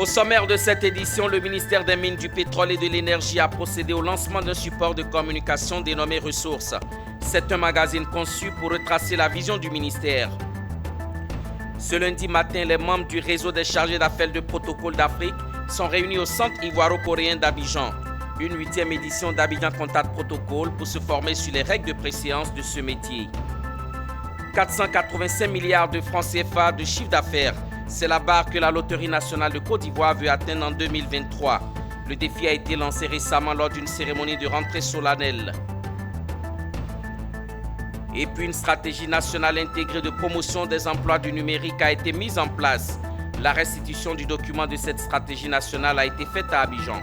Au sommaire de cette édition, le ministère des Mines, du Pétrole et de l'Énergie a procédé au lancement d'un support de communication dénommé Ressources. C'est un magazine conçu pour retracer la vision du ministère. Ce lundi matin, les membres du réseau des chargés d'affaires de protocole d'Afrique sont réunis au centre ivoiro-coréen d'Abidjan. Une 8e édition d'Abidjan Contact Protocol pour se former sur les règles de préséance de ce métier. 485 milliards de francs CFA de chiffre d'affaires. C'est la barre que la Loterie nationale de Côte d'Ivoire veut atteindre en 2023. Le défi a été lancé récemment lors d'une cérémonie de rentrée solennelle. Et puis une stratégie nationale intégrée de promotion des emplois du numérique a été mise en place. La restitution du document de cette stratégie nationale a été faite à Abidjan.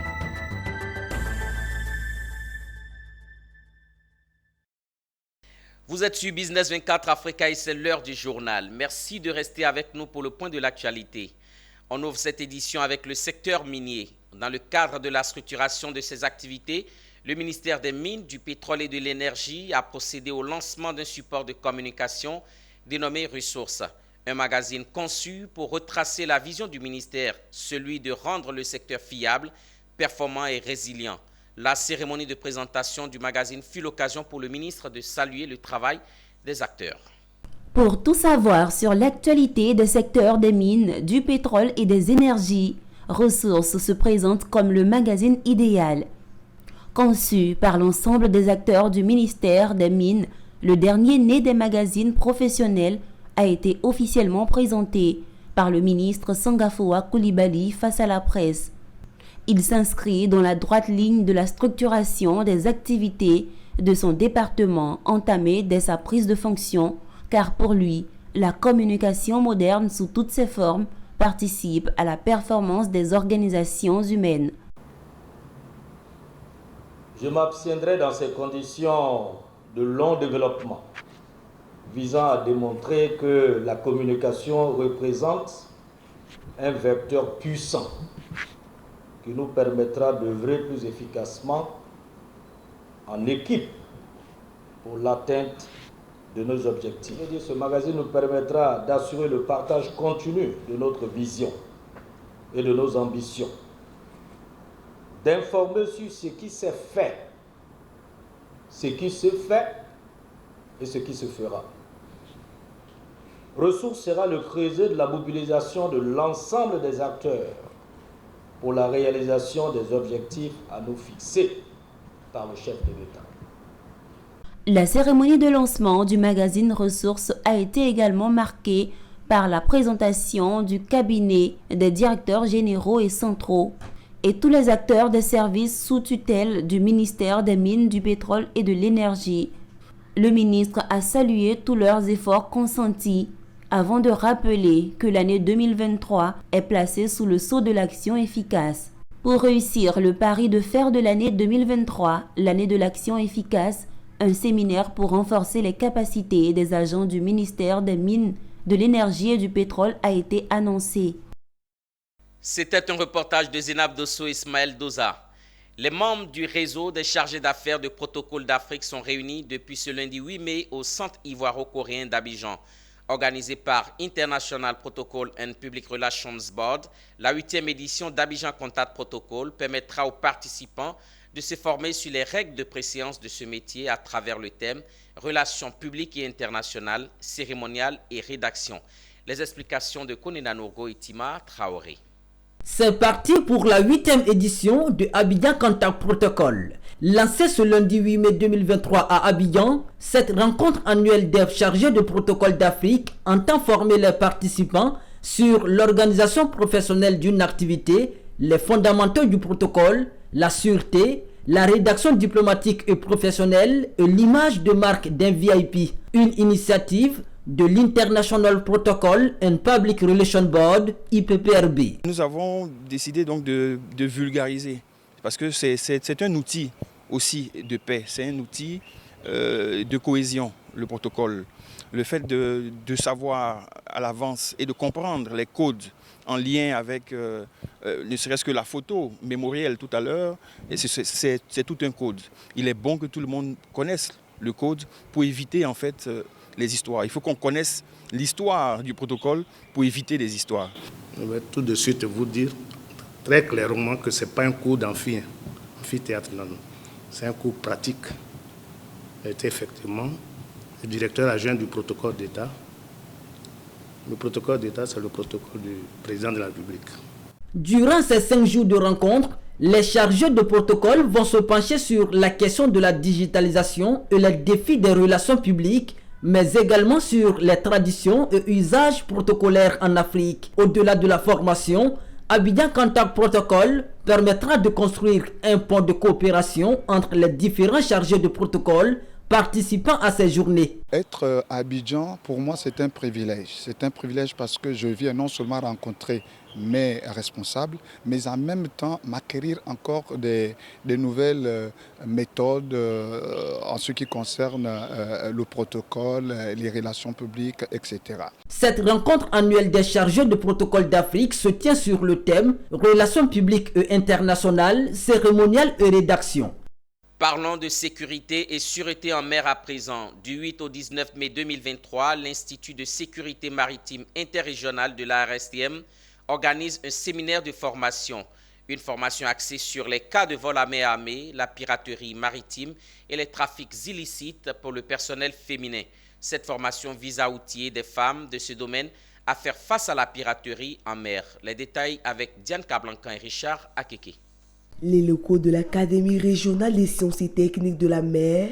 Vous êtes sur Business 24 Africa et c'est l'heure du journal. Merci de rester avec nous pour le point de l'actualité. On ouvre cette édition avec le secteur minier. Dans le cadre de la structuration de ses activités, le ministère des Mines, du Pétrole et de l'Énergie a procédé au lancement d'un support de communication dénommé Ressources. Un magazine conçu pour retracer la vision du ministère, celui de rendre le secteur fiable, performant et résilient. La cérémonie de présentation du magazine fut l'occasion pour le ministre de saluer le travail des acteurs. Pour tout savoir sur l'actualité des secteurs des mines, du pétrole et des énergies, Ressources se présente comme le magazine idéal. Conçu par l'ensemble des acteurs du ministère des Mines, le dernier né des magazines professionnels a été officiellement présenté par le ministre Sangafoua Coulibaly face à la presse. Il s'inscrit dans la droite ligne de la structuration des activités de son département entamée dès sa prise de fonction, car pour lui, la communication moderne sous toutes ses formes participe à la performance des organisations humaines. Je m'abstiendrai dans ces conditions de long développement, visant à démontrer que la communication représente un vecteur puissant qui nous permettra d'œuvrer plus efficacement en équipe pour l'atteinte de nos objectifs. Ce magazine nous permettra d'assurer le partage continu de notre vision et de nos ambitions, d'informer sur ce qui s'est fait, ce qui se fait et ce qui se fera. Ressources sera le creuset de la mobilisation de l'ensemble des acteurs pour la réalisation des objectifs à nous fixer par le chef de l'État. La cérémonie de lancement du magazine Ressources a été également marquée par la présentation du cabinet des directeurs généraux et centraux et tous les acteurs des services sous tutelle du ministère des Mines, du Pétrole et de l'Énergie. Le ministre a salué tous leurs efforts consentis avant de rappeler que l'année 2023 est placée sous le sceau de l'action efficace. Pour réussir le pari de faire de l'année 2023 l'année de l'action efficace, un séminaire pour renforcer les capacités des agents du ministère des Mines, de l'Énergie et du Pétrole a été annoncé. C'était un reportage de Zénab Dosso et Ismaël Doza. Les membres du réseau des chargés d'affaires de protocole d'Afrique sont réunis depuis ce lundi 8 mai au centre ivoiro-coréen d'Abidjan. Organisé par International Protocol and Public Relations Board, la 8e édition d'Abidjan Contact Protocol permettra aux participants de se former sur les règles de préséance de ce métier à travers le thème « Relations publiques et internationales, cérémoniales et rédaction ». Les explications de Konena Nourgo et Tima Traoré. C'est parti pour la 8e édition de Abidjan Contact Protocol. Lancée ce lundi 8 mai 2023 à Abidjan, cette rencontre annuelle des chargés de protocole d'Afrique entend former les participants sur l'organisation professionnelle d'une activité, les fondamentaux du protocole, la sûreté, la rédaction diplomatique et professionnelle et l'image de marque d'un VIP. Une initiative de l'International Protocol and Public Relations Board, IPPRB. Nous avons décidé donc de vulgariser, parce que c'est un outil aussi de paix, c'est un outil de cohésion, le protocole. Le fait de savoir à l'avance et de comprendre les codes en lien avec ne serait-ce que la photo mémorielle tout à l'heure, c'est tout un code. Il est bon que tout le monde connaisse le code pour éviter en fait les histoires. Il faut qu'on connaisse l'histoire du protocole pour éviter les histoires. Je vais tout de suite vous dire très clairement que ce n'est pas un cours d'amphithéâtre, non. C'est un cours pratique. C'est effectivement le directeur adjoint du protocole d'État. Le protocole d'État, c'est le protocole du président de la République. Durant ces 5 jours de rencontre, les chargés de protocole vont se pencher sur la question de la digitalisation et les défis des relations publiques, mais également sur les traditions et usages protocolaires en Afrique. Au-delà de la formation, Abidjan Contact Protocol permettra de construire un pont de coopération entre les différents chargés de protocole participant à ces journées. Être à Abidjan, pour moi, c'est un privilège. C'est un privilège parce que je viens non seulement rencontrer mes responsables, mais en même temps m'acquérir encore des nouvelles méthodes en ce qui concerne le protocole, les relations publiques, etc. Cette rencontre annuelle des chargés de protocole d'Afrique se tient sur le thème « Relations publiques et internationales, cérémoniales et rédaction ». Parlons de sécurité et sûreté en mer à présent. Du 8 au 19 mai 2023, l'Institut de sécurité maritime interrégionale de la RSTM organise un séminaire de formation. Une formation axée sur les cas de vol à mer armée, la piraterie maritime et les trafics illicites pour le personnel féminin. Cette formation vise à outiller des femmes de ce domaine à faire face à la piraterie en mer. Les détails avec Diane Cablancan et Richard Akeke. Les locaux de l'Académie régionale des sciences et techniques de la mer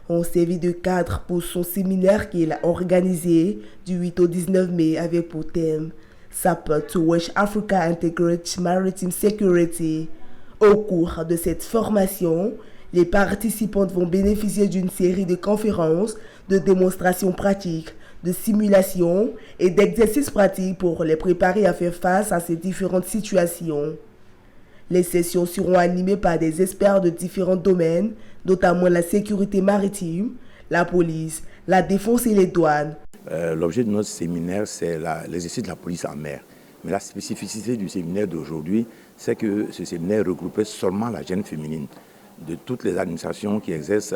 ont servi de cadre pour son séminaire qu'il a organisé du 8 au 19 mai avec pour thème Support to West Africa Integrated Maritime Security. Au cours de cette formation, les participantes vont bénéficier d'une série de conférences, de démonstrations pratiques, de simulations et d'exercices pratiques pour les préparer à faire face à ces différentes situations. Les sessions seront animées par des experts de différents domaines, notamment la sécurité maritime, la police, la défense et les douanes. L'objet de notre séminaire, c'est l'exercice de la police en mer. Mais la spécificité du séminaire d'aujourd'hui, c'est que ce séminaire regroupait seulement la jeune féminine de toutes les administrations qui exercent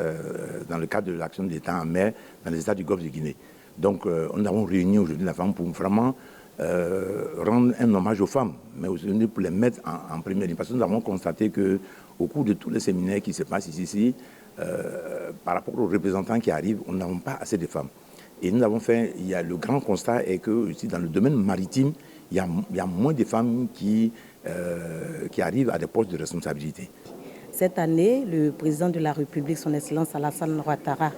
dans le cadre de l'action de l'État en mer dans les États du Golfe de Guinée. Donc nous avons réuni aujourd'hui la femme pour vraiment rendre un hommage aux femmes, mais aussi pour les mettre en première ligne. Parce que nous avons constaté qu'au cours de tous les séminaires qui se passent ici, par rapport aux représentants qui arrivent, nous n'avons pas assez de femmes. Et nous avons fait, le grand constat est que ici, dans le domaine maritime, il y a moins de femmes qui arrivent à des postes de responsabilité. Cette année, le président de la République, son Excellence Alassane Ouattara,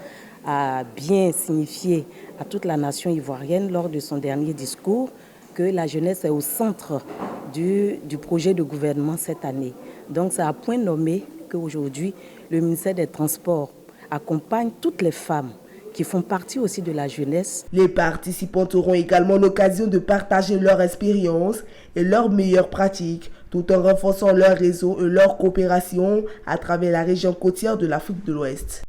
a bien signifié à toute la nation ivoirienne lors de son dernier discours que la jeunesse est au centre du projet de gouvernement cette année. Donc c'est à point nommé qu'aujourd'hui, le ministère des Transports accompagne toutes les femmes qui font partie aussi de la jeunesse. Les participants auront également l'occasion de partager leur expérience et leurs meilleures pratiques, tout en renforçant leur réseau et leur coopération à travers la région côtière de l'Afrique de l'Ouest.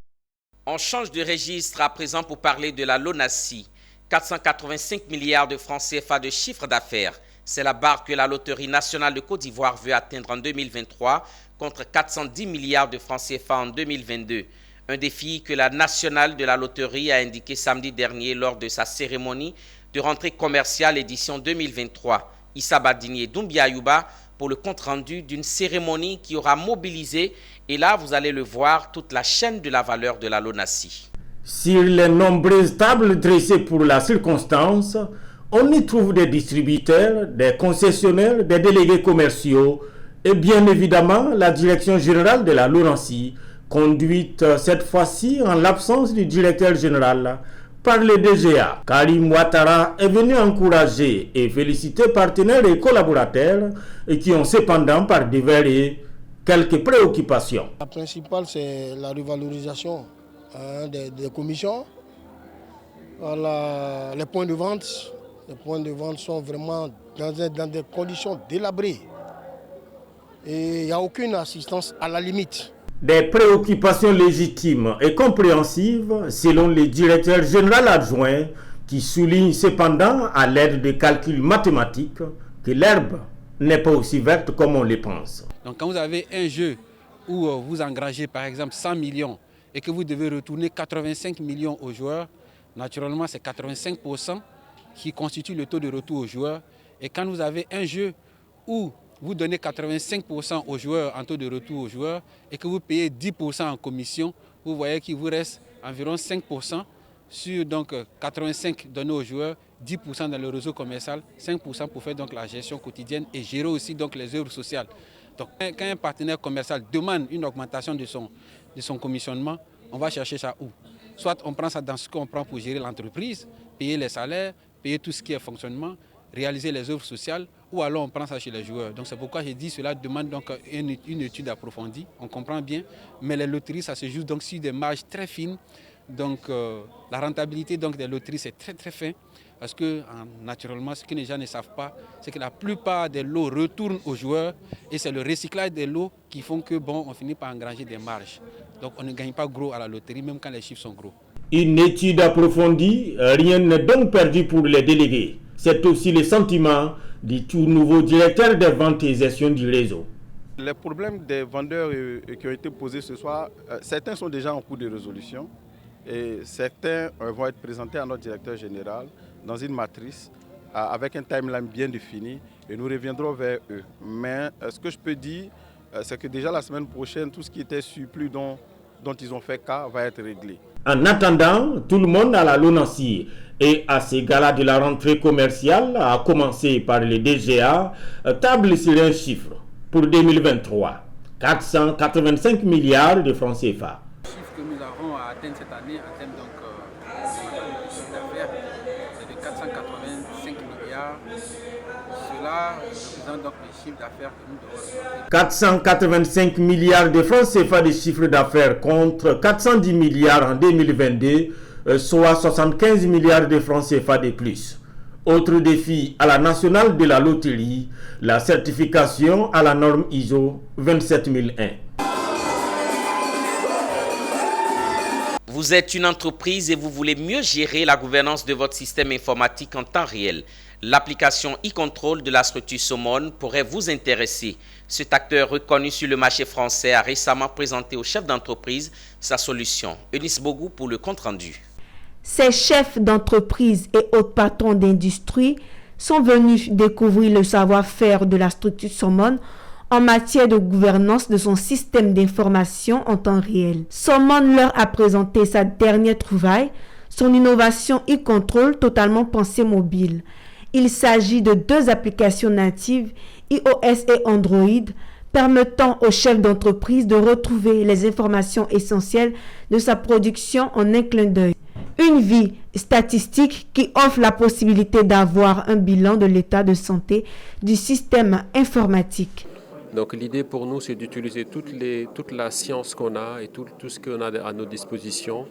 On change de registre à présent pour parler de la LONASI. 485 milliards de francs CFA de chiffre d'affaires. C'est la barre que la Loterie nationale de Côte d'Ivoire veut atteindre en 2023 contre 410 milliards de francs CFA en 2022. Un défi que la nationale de la loterie a indiqué samedi dernier lors de sa cérémonie de rentrée commerciale édition 2023. Issa Badini et Doumbia Ayouba pour le compte-rendu d'une cérémonie qui aura mobilisé, et là vous allez le voir, toute la chaîne de la valeur de la LONASI. Sur les nombreuses tables dressées pour la circonstance, on y trouve des distributeurs, des concessionnaires, des délégués commerciaux et bien évidemment la direction générale de la LONASI, conduite cette fois-ci en l'absence du directeur général par le DGA. Karim Ouattara est venu encourager et féliciter partenaires et collaborateurs et qui ont cependant par divers quelques préoccupations. La principale, c'est la revalorisation des commissions. Les points de vente. Les points de vente sont vraiment dans des conditions délabrées. Et il n'y a aucune assistance à la limite. Des préoccupations légitimes et compréhensives selon le directeur général adjoint qui souligne cependant à l'aide de calculs mathématiques que l'herbe n'est pas aussi verte comme on le pense. Donc quand vous avez un jeu où vous engagez par exemple 100 millions et que vous devez retourner 85 millions aux joueurs, naturellement c'est 85% qui constitue le taux de retour aux joueurs. Et quand vous avez un jeu où vous donnez 85% aux joueurs en taux de retour aux joueurs et que vous payez 10% en commission, vous voyez qu'il vous reste environ 5% sur donc 85 donnés aux joueurs, 10% dans le réseau commercial, 5% pour faire donc la gestion quotidienne et gérer aussi donc les œuvres sociales. Donc quand un partenaire commercial demande une augmentation de son commissionnement, on va chercher ça où? Soit on prend ça dans ce qu'on prend pour gérer l'entreprise, payer les salaires, payer tout ce qui est fonctionnement, réaliser les œuvres sociales, ou alors on prend ça chez les joueurs. Donc c'est pourquoi j'ai dit cela demande donc une étude approfondie, on comprend bien, mais les loteries ça se joue donc sur des marges très fines. Donc la rentabilité donc, des loteries c'est très très fin parce que naturellement ce que les gens ne savent pas c'est que la plupart des lots retournent aux joueurs et c'est le recyclage des lots qui font que on finit par engranger des marges. Donc on ne gagne pas gros à la loterie même quand les chiffres sont gros. Une étude approfondie, rien n'est donc perdu pour les délégués. C'est aussi le sentiment du tout nouveau directeur des ventes et gestion du réseau. Les problèmes des vendeurs qui ont été posés ce soir, certains sont déjà en cours de résolution. Et certains vont être présentés à notre directeur général dans une matrice avec un timeline bien défini et nous reviendrons vers eux. Mais ce que je peux dire, c'est que déjà la semaine prochaine, tout ce qui était surplus dont ils ont fait cas va être réglé. En attendant, tout le monde à la Lonassi et à ces galas de la rentrée commerciale, à commencer par les DGA, table sur un chiffre pour 2023, 485 milliards de francs CFA. Que nous avons atteint cette année en termes de chiffre d'affaires, c'est de 485 milliards. Cela représente donc le chiffre d'affaires que nous devons reporter. 485 milliards de francs CFA de chiffre d'affaires contre 410 milliards en 2022, soit 75 milliards de francs CFA de plus. Autre défi à la nationale de la loterie, la certification à la norme ISO 27001. Vous êtes une entreprise et vous voulez mieux gérer la gouvernance de votre système informatique en temps réel. L'application e-control de la structure Somone pourrait vous intéresser. Cet acteur reconnu sur le marché français a récemment présenté au chef d'entreprise sa solution. Eunice Bogou pour le compte-rendu. Ces chefs d'entreprise et autres patrons d'industrie sont venus découvrir le savoir-faire de la structure Somone en matière de gouvernance de son système d'information en temps réel. Somone leur a présenté sa dernière trouvaille, son innovation e-control totalement pensée mobile. Il s'agit de 2 applications natives, iOS et Android, permettant au chef d'entreprise de retrouver les informations essentielles de sa production en un clin d'œil. Une vie statistique qui offre la possibilité d'avoir un bilan de l'état de santé du système informatique. Donc l'idée pour nous, c'est d'utiliser toute la science qu'on a et tout ce qu'on a à nos dispositions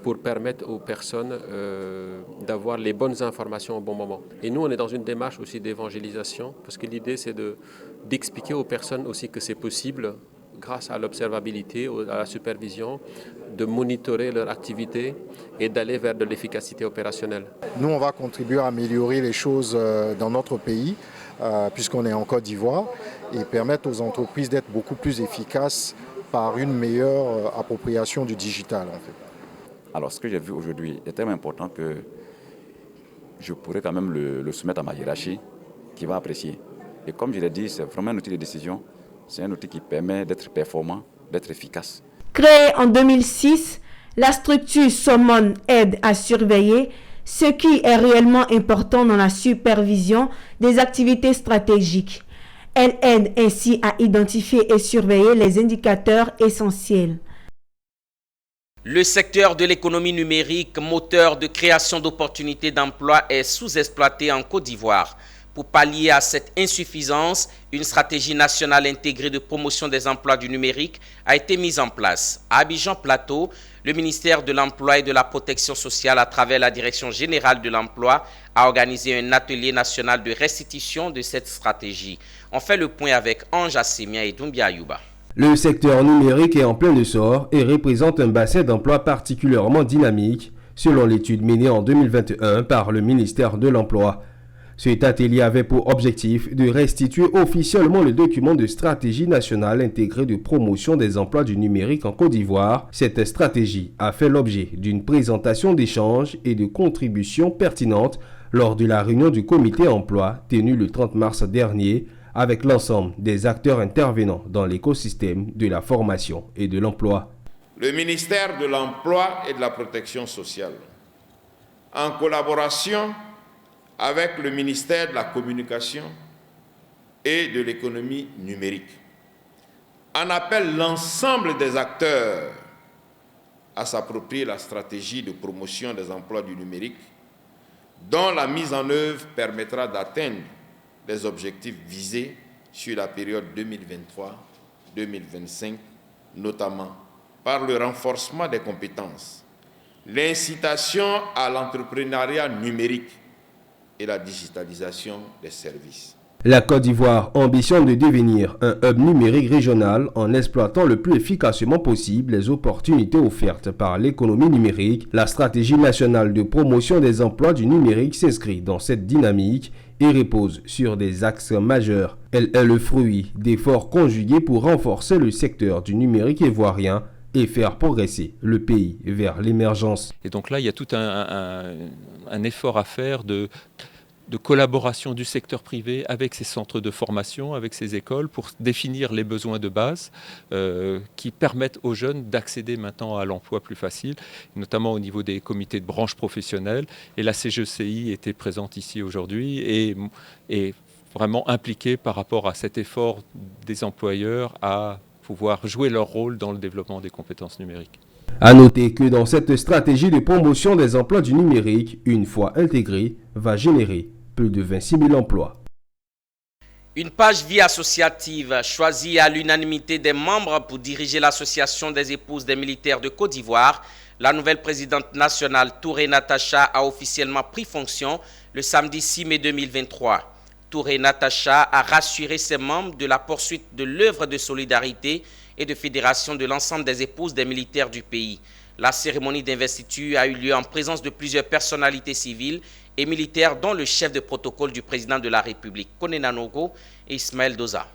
pour permettre aux personnes d'avoir les bonnes informations au bon moment. Et nous, on est dans une démarche aussi d'évangélisation, parce que l'idée, c'est d'expliquer aux personnes aussi que c'est possible, grâce à l'observabilité, à la supervision, de monitorer leur activité et d'aller vers de l'efficacité opérationnelle. Nous, on va contribuer à améliorer les choses dans notre pays, puisqu'on est en Côte d'Ivoire, et permettre aux entreprises d'être beaucoup plus efficaces par une meilleure appropriation du digital, en fait. Alors, ce que j'ai vu aujourd'hui est tellement important que je pourrais quand même le soumettre à ma hiérarchie, qui va apprécier. Et comme je l'ai dit, c'est vraiment un outil de décision. C'est un outil qui permet d'être performant, d'être efficace. Créée en 2006, la structure Somone aide à surveiller ce qui est réellement important dans la supervision des activités stratégiques. Elle aide ainsi à identifier et surveiller les indicateurs essentiels. Le secteur de l'économie numérique, moteur de création d'opportunités d'emploi, est sous-exploité en Côte d'Ivoire. Pour pallier à cette insuffisance, une stratégie nationale intégrée de promotion des emplois du numérique a été mise en place. À Abidjan Plateau, le ministère de l'Emploi et de la Protection sociale, à travers la Direction générale de l'Emploi, a organisé un atelier national de restitution de cette stratégie. On fait le point avec Ange Assemia et Doumbia Ayouba. Le secteur numérique est en plein essor et représente un bassin d'emploi particulièrement dynamique, selon l'étude menée en 2021 par le ministère de l'Emploi. Cet atelier avait pour objectif de restituer officiellement le document de stratégie nationale intégrée de promotion des emplois du numérique en Côte d'Ivoire. Cette stratégie a fait l'objet d'une présentation d'échanges et de contributions pertinentes lors de la réunion du comité emploi tenue le 30 mars dernier avec l'ensemble des acteurs intervenant dans l'écosystème de la formation et de l'emploi. Le ministère de l'Emploi et de la Protection sociale, en collaboration avec le ministère de la Communication et de l'économie numérique, en appelle l'ensemble des acteurs à s'approprier la stratégie de promotion des emplois du numérique, dont la mise en œuvre permettra d'atteindre les objectifs visés sur la période 2023-2025, notamment par le renforcement des compétences, l'incitation à l'entrepreneuriat numérique et la digitalisation des services. La Côte d'Ivoire ambitionne de devenir un hub numérique régional en exploitant le plus efficacement possible les opportunités offertes par l'économie numérique. La stratégie nationale de promotion des emplois du numérique s'inscrit dans cette dynamique et repose sur des axes majeurs. Elle est le fruit d'efforts conjugués pour renforcer le secteur du numérique ivoirien et faire progresser le pays vers l'émergence. Et donc là, il y a tout un effort à faire de collaboration du secteur privé avec ces centres de formation, avec ces écoles, pour définir les besoins de base qui permettent aux jeunes d'accéder maintenant à l'emploi plus facile, notamment au niveau des comités de branche professionnelle. Et la CGECI était présente ici aujourd'hui et vraiment impliquée par rapport à cet effort des employeurs à pouvoir jouer leur rôle dans le développement des compétences numériques. À noter que dans cette stratégie de promotion des emplois du numérique, une fois intégrée, va générer plus de 26 000 emplois. Une page vie associative choisie à l'unanimité des membres pour diriger l'association des épouses des militaires de Côte d'Ivoire. La nouvelle présidente nationale Touré Natacha a officiellement pris fonction le samedi 6 mai 2023. Touré Natacha a rassuré ses membres de la poursuite de l'œuvre de solidarité et de fédération de l'ensemble des épouses des militaires du pays. La cérémonie d'investiture a eu lieu en présence de plusieurs personnalités civiles et militaires, dont le chef de protocole du président de la République, Koné Nanogo, et Ismaël Doza.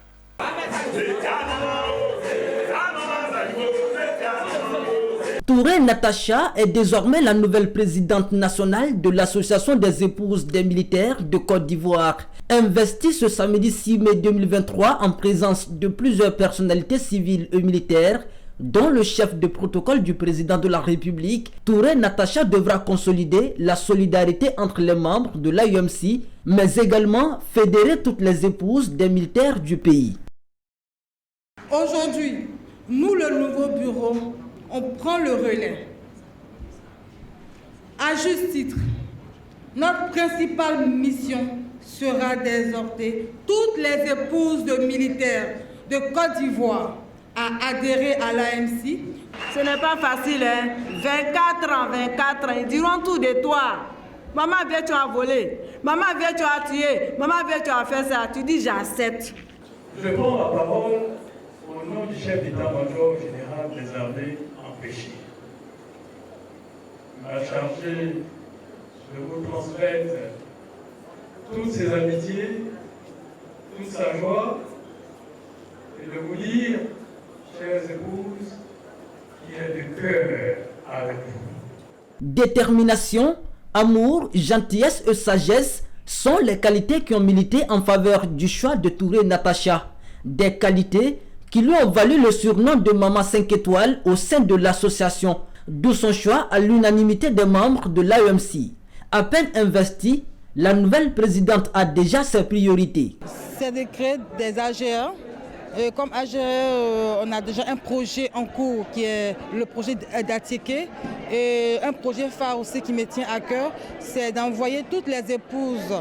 Touré Natacha est désormais la nouvelle présidente nationale de l'Association des épouses des militaires de Côte d'Ivoire. Investie ce samedi 6 mai 2023 en présence de plusieurs personnalités civiles et militaires, dont le chef de protocole du président de la République, Touré Natacha devra consolider la solidarité entre les membres de l'AUMC, mais également fédérer toutes les épouses des militaires du pays. Aujourd'hui, nous, le nouveau bureau, on prend le relais. À juste titre, notre principale mission sera d'exhorter toutes les épouses de militaires de Côte d'Ivoire à adhérer à l'AMC. Ce n'est pas facile, hein? 24 ans, ils diront tout de toi. Maman, viens, tu as volé. Maman, viens, tu as tué. Maman, viens, tu as fait ça. Tu dis, j'accepte. Je prends la parole au nom du chef d'état-major général des armées empêchées. Il m'a chargé de vous transmettre toutes ses amitiés, toute sa joie, et de vous dire, chères épouses, qu'il est de cœur avec vous. Détermination, amour, gentillesse et sagesse sont les qualités qui ont milité en faveur du choix de Touré Natacha. Des qualités qui lui ont valu le surnom de Maman 5 étoiles au sein de l'association, d'où son choix à l'unanimité des membres de l'AEMC. À peine investie, la nouvelle présidente a déjà ses priorités. C'est de créer des AGE. Comme AGE, on a déjà un projet en cours qui est le projet d'Atiké. Et un projet phare aussi qui me tient à cœur, c'est d'envoyer toutes les épouses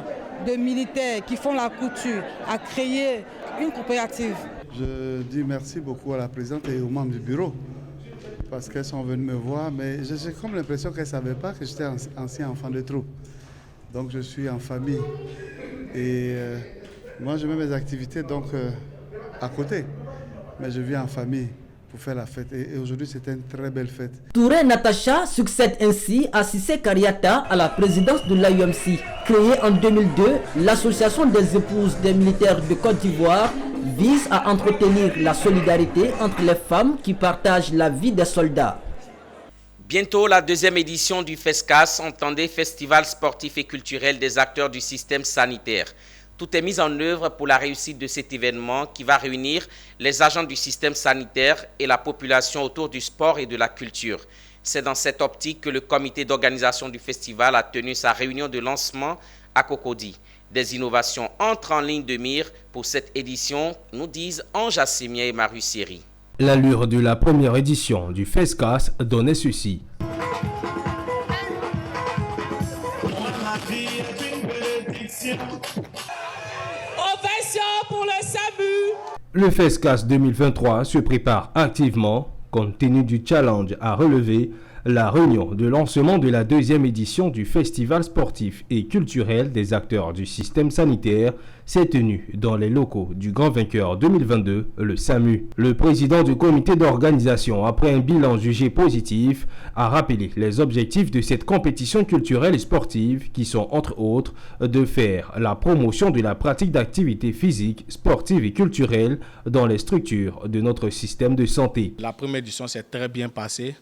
de militaires qui font la couture à créer une coopérative. Je dis merci beaucoup à la présidente et aux membres du bureau parce qu'elles sont venues me voir, mais j'ai comme l'impression qu'elles ne savaient pas que j'étais ancien enfant de troupe. Donc je suis en famille et moi je mets mes activités donc à côté, mais je vis en famille pour faire la fête et aujourd'hui c'était une très belle fête. Touré Natacha succède ainsi à Sissé Kariata à la présidence de l'AUMC. Créée en 2002, l'association des épouses des militaires de Côte d'Ivoire vise à entretenir la solidarité entre les femmes qui partagent la vie des soldats. Bientôt, la deuxième édition du FESCAS, entendez Festival sportif et culturel des acteurs du système sanitaire. Tout est mis en œuvre pour la réussite de cet événement qui va réunir les agents du système sanitaire et la population autour du sport et de la culture. C'est dans cette optique que le comité d'organisation du festival a tenu sa réunion de lancement à Cocody. Des innovations entrent en ligne de mire pour cette édition, nous disent Ange Assemia et Marius Seri. L'allure de la première édition du FESCAS donnait ceci. Ovation pour le SAMU. Le FESCAS 2023 se prépare activement compte tenu du challenge à relever. La réunion de lancement de la deuxième édition du Festival sportif et culturel des acteurs du système sanitaire s'est tenue dans les locaux du Grand Vainqueur 2022, le SAMU. Le président du comité d'organisation, après un bilan jugé positif, a rappelé les objectifs de cette compétition culturelle et sportive qui sont entre autres de faire la promotion de la pratique d'activités physiques, sportives et culturelles dans les structures de notre système de santé. La première édition s'est très bien passée.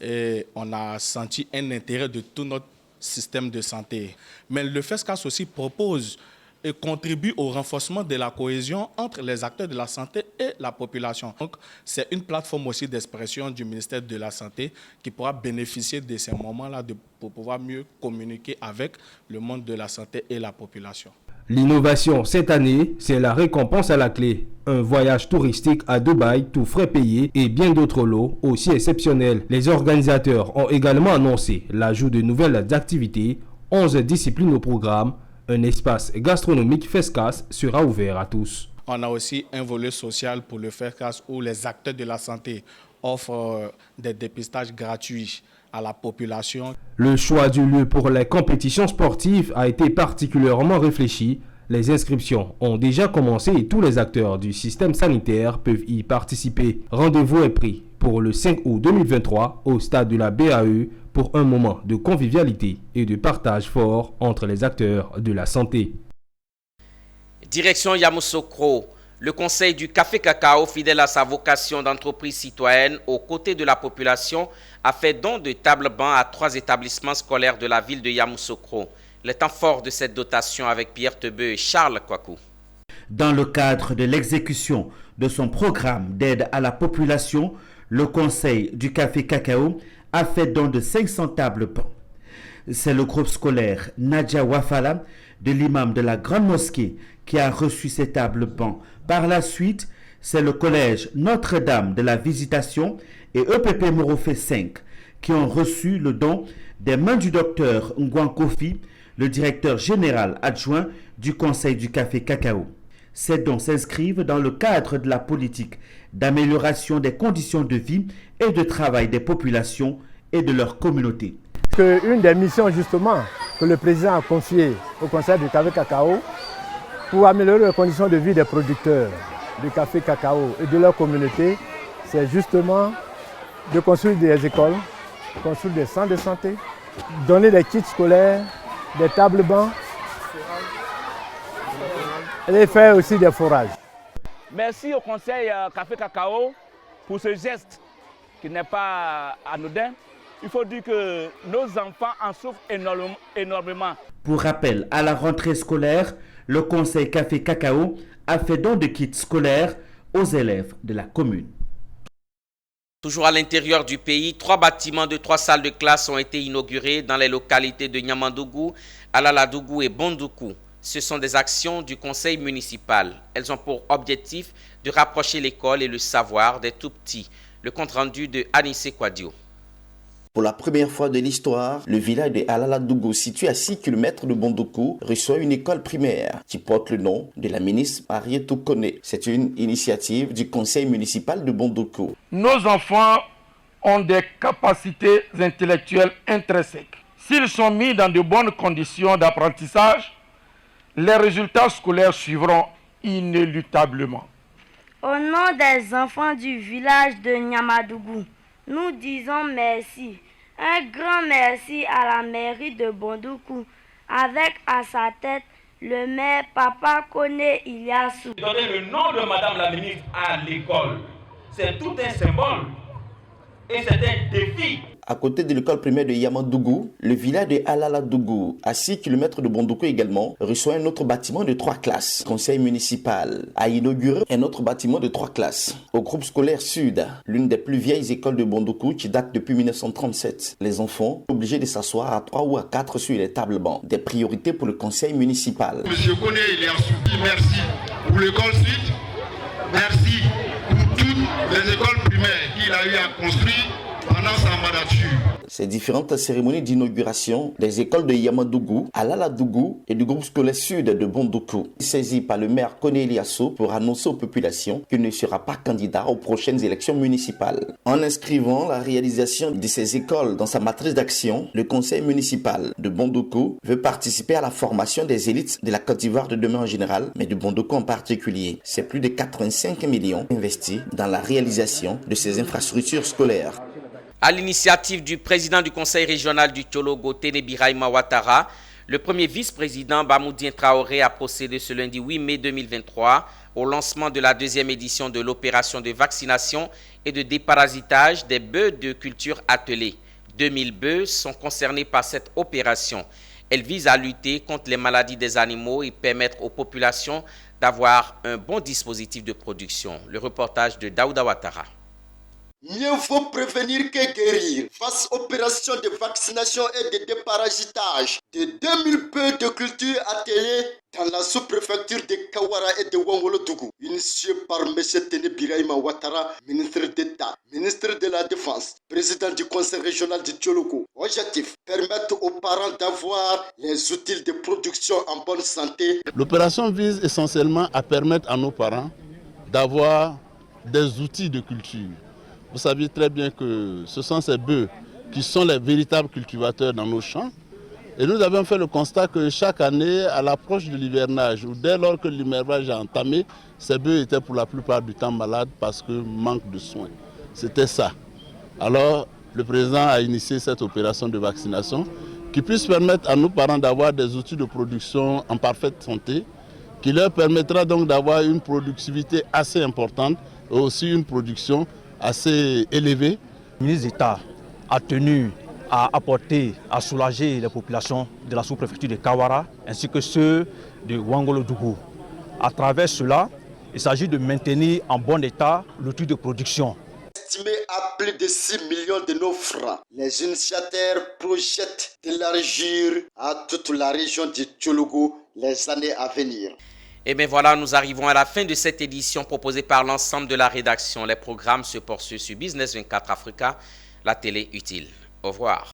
Et on a senti un intérêt de tout notre système de santé. Mais le FESCAS aussi propose et contribue au renforcement de la cohésion entre les acteurs de la santé et la population. Donc, c'est une plateforme aussi d'expression du ministère de la Santé qui pourra bénéficier de ces moments-là pour pouvoir mieux communiquer avec le monde de la santé et la population. L'innovation cette année, c'est la récompense à la clé. Un voyage touristique à Dubaï, tout frais payé et bien d'autres lots aussi exceptionnels. Les organisateurs ont également annoncé l'ajout de nouvelles activités, 11 disciplines au programme. Un espace gastronomique FESCAS sera ouvert à tous. On a aussi un volet social pour le FESCAS où les acteurs de la santé offrent des dépistages gratuits à la population. Le choix du lieu pour les compétitions sportives a été particulièrement réfléchi. Les inscriptions ont déjà commencé et tous les acteurs du système sanitaire peuvent y participer. Rendez-vous est pris pour le 5 août 2023 au stade de la BAE pour un moment de convivialité et de partage fort entre les acteurs de la santé. Direction Yamoussoukro. Le conseil du Café Cacao, fidèle à sa vocation d'entreprise citoyenne aux côtés de la population, a fait don de tables-bancs à 3 établissements scolaires de la ville de Yamoussoukro. Le temps fort de cette dotation avec Pierre Tebeu et Charles Kwaku. Dans le cadre de l'exécution de son programme d'aide à la population, le conseil du Café Cacao a fait don de 500 tables-bancs. C'est le groupe scolaire Nadia Wafala de l'imam de la Grande Mosquée qui a reçu ces tables-bancs. Par la suite, c'est le collège Notre-Dame de la Visitation et EPP Morofé 5 qui ont reçu le don des mains du docteur Ngwan Kofi, le directeur général adjoint du Conseil du Café Cacao. Ces dons s'inscrivent dans le cadre de la politique d'amélioration des conditions de vie et de travail des populations et de leur communauté. Une des missions justement que le président a confiées au Conseil du Café Cacao pour améliorer les conditions de vie des producteurs du café cacao et de leur communauté, c'est justement de construire des écoles, construire des centres de santé, donner des kits scolaires, des tables-bancs et faire aussi des forages. Merci au Conseil Café Cacao pour ce geste qui n'est pas anodin. Il faut dire que nos enfants en souffrent énormément. Pour rappel, à la rentrée scolaire, le Conseil Café Cacao a fait don de kits scolaires aux élèves de la commune. Toujours à l'intérieur du pays, 3 bâtiments de 3 salles de classe ont été inaugurés dans les localités de Niamandougou, Alaladougou et Bondoukou. Ce sont des actions du conseil municipal. Elles ont pour objectif de rapprocher l'école et le savoir des tout-petits. Le compte-rendu de Anissé Kwadio. Pour la première fois de l'histoire, le village de Alaladougou, situé à 6 km de Bondoukou, reçoit une école primaire qui porte le nom de la ministre Marietou Kone. C'est une initiative du conseil municipal de Bondoukou. Nos enfants ont des capacités intellectuelles intrinsèques. S'ils sont mis dans de bonnes conditions d'apprentissage, les résultats scolaires suivront inéluctablement. Au nom des enfants du village de Niamadougou, nous disons merci. Un grand merci à la mairie de Bondoukou, avec à sa tête le maire Papa Kone Iliassou. Donner le nom de Madame la ministre à l'école, c'est tout un symbole et c'est un défi. À côté de l'école primaire de Yamadougou, le village de Alaladougou, à 6 km de Bondoukou également, reçoit un autre bâtiment de 3 classes. Le conseil municipal a inauguré un autre bâtiment de 3 classes. Au groupe scolaire Sud, l'une des plus vieilles écoles de Bondoukou qui date depuis 1937, les enfants sont obligés de s'asseoir à 3 ou à 4 sur les tables bancs. Des priorités pour le conseil municipal. Monsieur Koné, il est en soutien. Merci pour l'école Sud. Merci pour toutes les écoles primaires qu'il a eu à construire pendant sa mandature. Ces différentes cérémonies d'inauguration des écoles de Yamadougou, Alaladougou et du groupe scolaire Sud de Bondoukou, saisi par le maire Koné Eliasso pour annoncer aux populations qu'il ne sera pas candidat aux prochaines élections municipales. En inscrivant la réalisation de ces écoles dans sa matrice d'action, le conseil municipal de Bondoukou veut participer à la formation des élites de la Côte d'Ivoire de demain en général, mais de Bondoukou en particulier. C'est plus de 85 millions investis dans la réalisation de ces infrastructures scolaires. À l'initiative du président du conseil régional du Tchologo, Ténébiraïma Ouattara, le premier vice-président Bamoudien Traoré a procédé ce lundi 8 mai 2023 au lancement de la deuxième édition de l'opération de vaccination et de déparasitage des bœufs de culture attelés. 2000 bœufs sont concernés par cette opération. Elle vise à lutter contre les maladies des animaux et permettre aux populations d'avoir un bon dispositif de production. Le reportage de Daouda Ouattara. Mieux vaut prévenir que guérir. Face opération de vaccination et de déparasitage de 2000 bœufs de culture attelés dans la sous-préfecture de Kawara et de Wangolodougou, initié par M. Ténébiraïma Ouattara, ministre d'État, ministre de la Défense, président du conseil régional du Tchologo. Objectif, permettre aux parents d'avoir les outils de production en bonne santé. L'opération vise essentiellement à permettre à nos parents d'avoir des outils de culture. Vous savez très bien que ce sont ces bœufs qui sont les véritables cultivateurs dans nos champs. Et nous avons fait le constat que chaque année, à l'approche de l'hivernage, ou dès lors que l'hivernage a entamé, ces bœufs étaient pour la plupart du temps malades parce que manque de soins. C'était ça. Alors, le président a initié cette opération de vaccination qui puisse permettre à nos parents d'avoir des outils de production en parfaite santé, qui leur permettra donc d'avoir une productivité assez importante et aussi une production assez élevé. Le ministre d'État a tenu à apporter, à soulager les populations de la sous-préfecture de Kawara ainsi que ceux de Wangolodougou. À travers cela, il s'agit de maintenir en bon état l'outil de production. Estimé à plus de 6 millions de nos francs, les initiateurs projettent d'élargir à toute la région du Tchologo les années à venir. Et bien voilà, nous arrivons à la fin de cette édition proposée par l'ensemble de la rédaction. Les programmes se poursuivent sur Business 24 Africa, la télé utile. Au revoir.